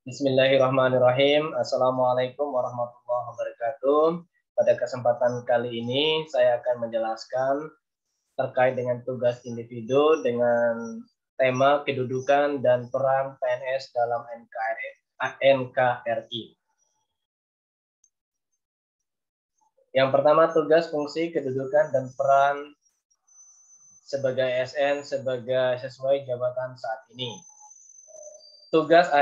Bismillahirrahmanirrahim. Assalamualaikum warahmatullahi wabarakatuh. Pada kesempatan kali ini saya akan menjelaskan terkait dengan tugas individu dengan tema kedudukan dan peran PNS dalam NKRI. Yang pertama, tugas, fungsi, kedudukan, dan peran sebagai ASN sesuai jabatan saat ini. Tugas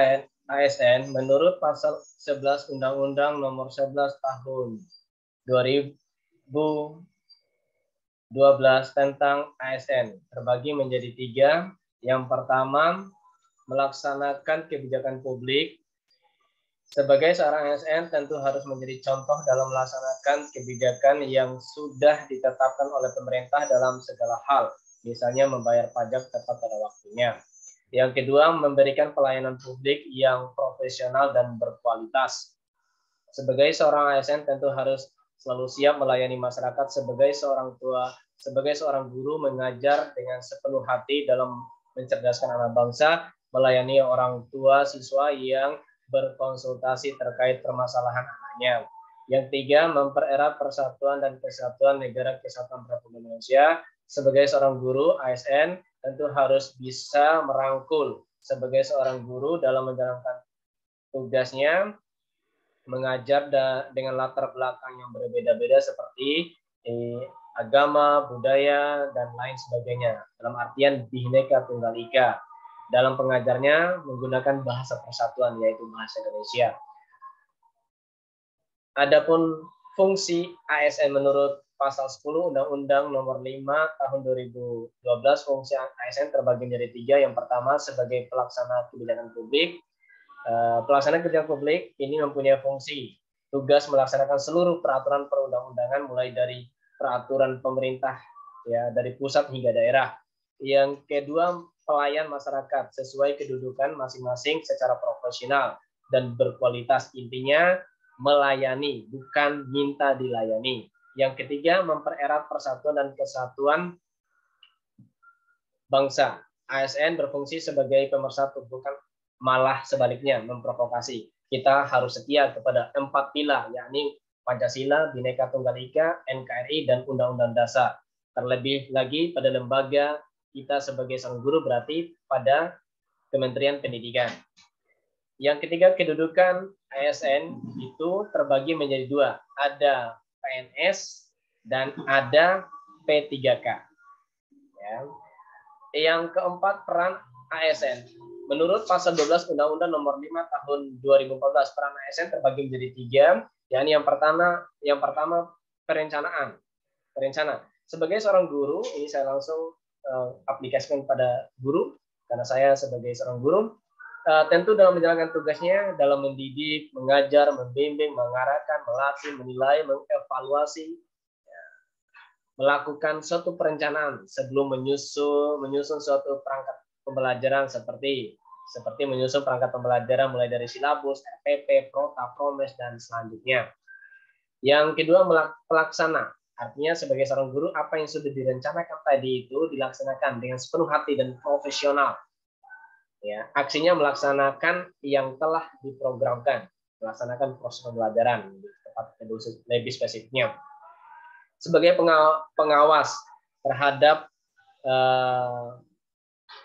ASN menurut pasal 11 Undang-Undang Nomor 11 Tahun 2012 tentang ASN terbagi menjadi 3. Yang pertama, melaksanakan kebijakan publik. Sebagai seorang ASN tentu harus menjadi contoh dalam melaksanakan kebijakan yang sudah ditetapkan oleh pemerintah dalam segala hal, misalnya membayar pajak tepat pada waktunya. Yang kedua, memberikan pelayanan publik yang profesional dan berkualitas. Sebagai seorang ASN tentu harus selalu siap melayani masyarakat sebagai seorang tua, sebagai seorang guru mengajar dengan sepenuh hati dalam mencerdaskan anak bangsa, melayani orang tua siswa yang berkonsultasi terkait permasalahan anaknya. Yang tiga, mempererat persatuan dan kesatuan negara kesatuan Republik Indonesia. Sebagai seorang guru ASN tentu harus bisa merangkul sebagai seorang guru dalam menjalankan tugasnya, mengajar dengan latar belakang yang berbeda-beda seperti agama, budaya, dan lain sebagainya. Dalam artian Bhinneka Tunggal Ika. Dalam pengajarnya menggunakan bahasa persatuan, yaitu bahasa Indonesia. Adapun fungsi ASN menurut Pasal 10 Undang-Undang Nomor 5 Tahun 2012, fungsi ASN terbagi menjadi 3. Yang pertama, sebagai pelaksana kebijakan publik. Pelaksana kebijakan publik ini mempunyai fungsi tugas melaksanakan seluruh peraturan perundang-undangan mulai dari peraturan pemerintah ya dari pusat hingga daerah. Yang kedua, pelayan masyarakat sesuai kedudukan masing-masing secara profesional dan berkualitas. Intinya melayani, bukan minta dilayani. Yang ketiga, mempererat persatuan dan kesatuan bangsa. ASN berfungsi sebagai pemersatu, bukan malah sebaliknya memprovokasi. Kita harus setia kepada 4 pilar, yakni Pancasila, Bhinneka Tunggal Ika, NKRI, dan Undang-Undang Dasar. Terlebih lagi pada lembaga kita sebagai sang guru berarti pada Kementerian Pendidikan. Yang ketiga, kedudukan ASN itu terbagi menjadi 2. Ada PNS dan ada P3K. Ya. Yang keempat, peran ASN. Menurut Pasal 12 Undang-Undang Nomor 5 Tahun 2014, peran ASN terbagi menjadi 3. Yakni yang pertama perencanaan. Sebagai seorang guru, ini saya langsung aplikasikan pada guru, karena saya sebagai seorang guru, tentu dalam menjalankan tugasnya dalam mendidik, mengajar, membimbing, mengarahkan, melatih, menilai, mengevaluasi, melakukan suatu perencanaan sebelum menyusun suatu perangkat pembelajaran seperti menyusun perangkat pembelajaran mulai dari silabus, RPP, Prota, Promes, dan selanjutnya. Yang kedua, pelaksana. Artinya sebagai seorang guru, apa yang sudah direncanakan tadi itu dilaksanakan dengan sepenuh hati dan profesional. Ya, aksinya melaksanakan yang telah diprogramkan, melaksanakan proses pembelajaran lebih spesifiknya. Sebagai pengawas terhadap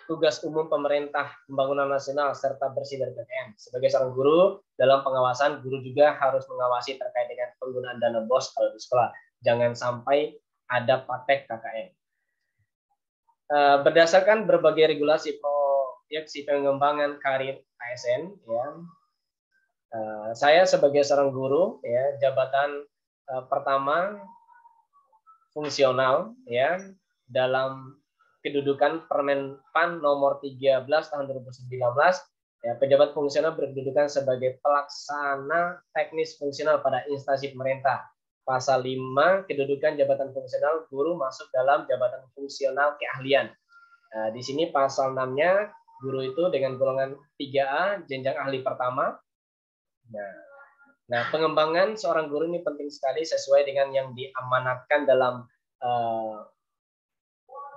tugas umum pemerintah pembangunan nasional serta bersih dari KKN. Sebagai seorang guru, dalam pengawasan guru juga harus mengawasi terkait dengan penggunaan dana BOS kalau di sekolah. Jangan sampai ada praktek KKN. Berdasarkan berbagai regulasi proyeksi pengembangan karir ASN, ya, saya sebagai seorang guru, ya, jabatan pertama fungsional, ya, dalam kedudukan Permen-PAN nomor 13 tahun 2019, ya, pejabat fungsional berkedudukan sebagai pelaksana teknis fungsional pada instansi pemerintah. Pasal 5, kedudukan jabatan fungsional guru masuk dalam jabatan fungsional keahlian. Nah, di sini pasal 6-nya guru itu dengan golongan 3A, jenjang ahli pertama. Nah, pengembangan seorang guru ini penting sekali sesuai dengan yang diamanatkan dalam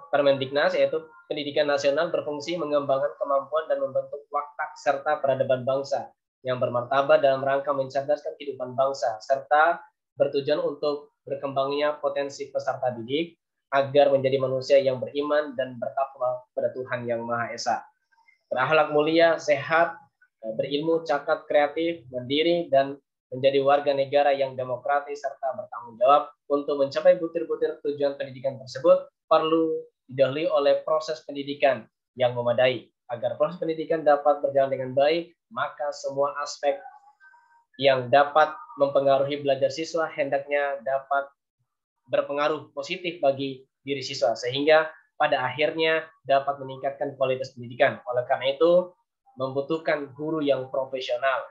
Permendiknas, yaitu pendidikan nasional berfungsi mengembangkan kemampuan dan membentuk watak serta peradaban bangsa. yang bermartabat dalam rangka mencerdaskan kehidupan bangsa, serta bertujuan untuk berkembangnya potensi peserta didik agar menjadi manusia yang beriman dan bertakwa pada Tuhan Yang Maha Esa. Berakhlak mulia, sehat, berilmu, cakap, kreatif, mandiri, dan menjadi warga negara yang demokratis serta bertanggung jawab. Untuk mencapai butir-butir tujuan pendidikan tersebut perlu didahului oleh proses pendidikan yang memadai. Agar proses pendidikan dapat berjalan dengan baik, maka semua aspek yang dapat mempengaruhi belajar siswa hendaknya dapat berpengaruh positif bagi diri siswa, sehingga pada akhirnya dapat meningkatkan kualitas pendidikan. Oleh karena itu, membutuhkan guru yang profesional.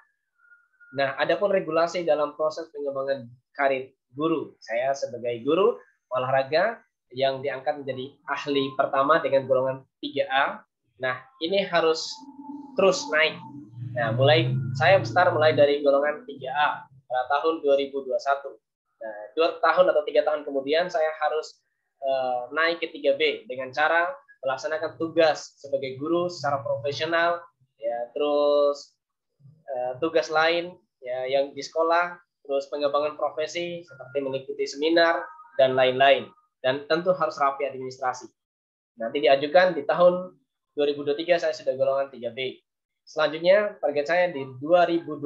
Nah, adapun regulasi dalam proses pengembangan karir guru. Saya sebagai guru olahraga yang diangkat menjadi ahli pertama dengan golongan 3A. Nah, ini harus terus naik. Nah, saya start mulai dari golongan 3A pada tahun 2021. Nah, 2 tahun atau 3 tahun kemudian saya harus naik ke 3B dengan cara melaksanakan tugas sebagai guru secara profesional, ya, terus tugas lain ya yang di sekolah, terus pengembangan profesi seperti mengikuti seminar dan lain-lain, dan tentu harus rapi administrasi. Nanti diajukan di tahun 2023 saya sudah golongan 3B. Selanjutnya target saya di 2026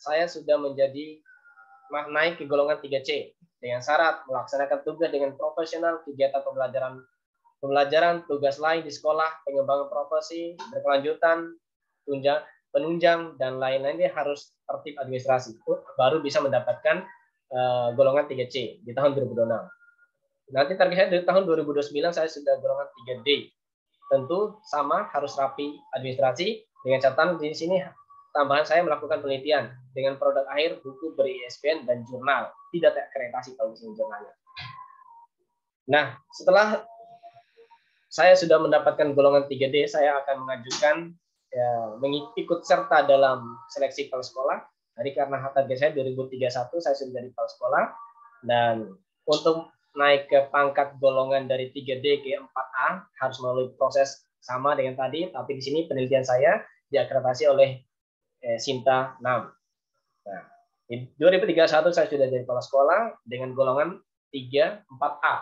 saya sudah menjadi naik ke golongan 3C dengan syarat melaksanakan tugas dengan profesional, kegiatan pembelajaran, tugas lain di sekolah, pengembangan profesi berkelanjutan, penunjang, dan lain-lainnya harus tertib administrasi. Baru bisa mendapatkan golongan 3C di tahun 2026. Nanti target saya di tahun 2029 saya sudah golongan 3D. Tentu sama, harus rapi administrasi, dengan catatan di sini tambahan saya melakukan penelitian dengan produk akhir, buku ber-ISBN, dan jurnal. Tidak terakreditasi kalau di sini jurnalnya. Nah, setelah saya sudah mendapatkan golongan 3D, saya akan mengajukan ya, ikut serta dalam seleksi kepala sekolah. Jadi karena target saya 2031 saya sudah jadi kepala sekolah, dan untuk naik ke pangkat golongan dari 3D ke 4A harus melalui proses sama dengan tadi, tapi di sini penelitian saya diakreditasi oleh Sinta 6. Nah, di 2031 saya sudah jadi kepala sekolah dengan golongan 3, 4A.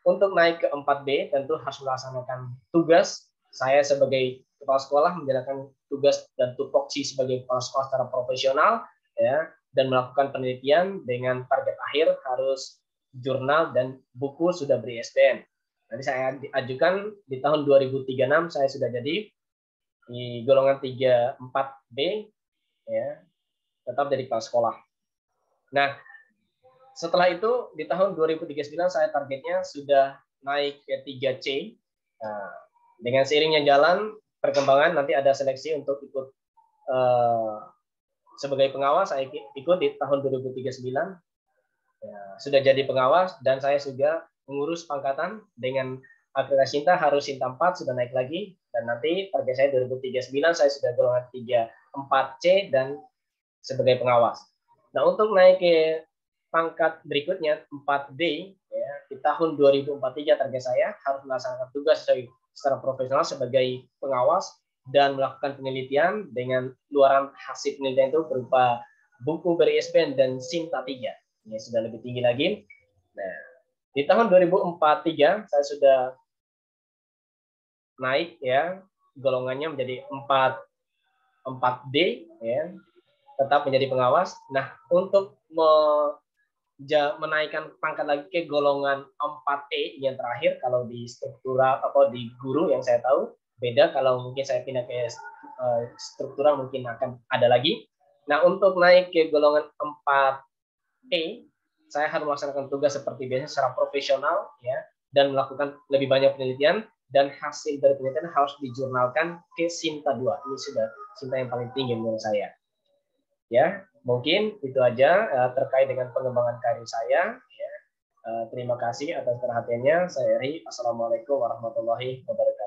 Untuk naik ke 4B tentu harus melaksanakan tugas. Saya sebagai kepala sekolah menjalankan tugas dan tupoksi sebagai kepala sekolah secara profesional, ya, dan melakukan penelitian dengan target akhir harus jurnal dan buku sudah ber-ISBN. Nanti saya diajukan di tahun 2036 saya sudah jadi di golongan 3, 4B, ya, tetap jadi kepala sekolah. Nah, setelah itu di tahun 2039 saya targetnya sudah naik ke 3C. Nah, dengan seiringnya jalan perkembangan nanti ada seleksi untuk ikut sebagai pengawas. Saya ikut di tahun 2039. Ya, sudah jadi pengawas dan saya juga mengurus pangkatan dengan akreditasi Sinta harus Sinta 4 sudah naik lagi, dan nanti target saya 2039 saya sudah golongan 3 4C dan sebagai pengawas. Nah, untuk naik ke pangkat berikutnya 4D ya, di tahun 2043 target saya harus melaksanakan tugas secara profesional sebagai pengawas dan melakukan penelitian dengan luaran hasil penelitian itu berupa buku ber-ISBN dan Sinta 3. Ini sudah lebih tinggi lagi. Nah, di tahun 2043 saya sudah naik ya golongannya menjadi 4D ya, tetap menjadi pengawas. Nah, untuk menaikkan pangkat lagi ke golongan 4E yang terakhir, kalau di struktural atau di guru yang saya tahu beda, kalau mungkin saya pindah ke struktural mungkin akan ada lagi. Nah, untuk naik ke golongan 4E saya harus melaksanakan tugas seperti biasa secara profesional ya, dan melakukan lebih banyak penelitian, dan hasil dari penelitian harus dijurnalkan ke Sinta 2. Ini sudah Sinta yang paling tinggi menurut saya. Ya, mungkin itu aja terkait dengan pengembangan karir saya. Ya. Terima kasih atas perhatiannya. Saya Eri. Assalamualaikum warahmatullahi wabarakatuh.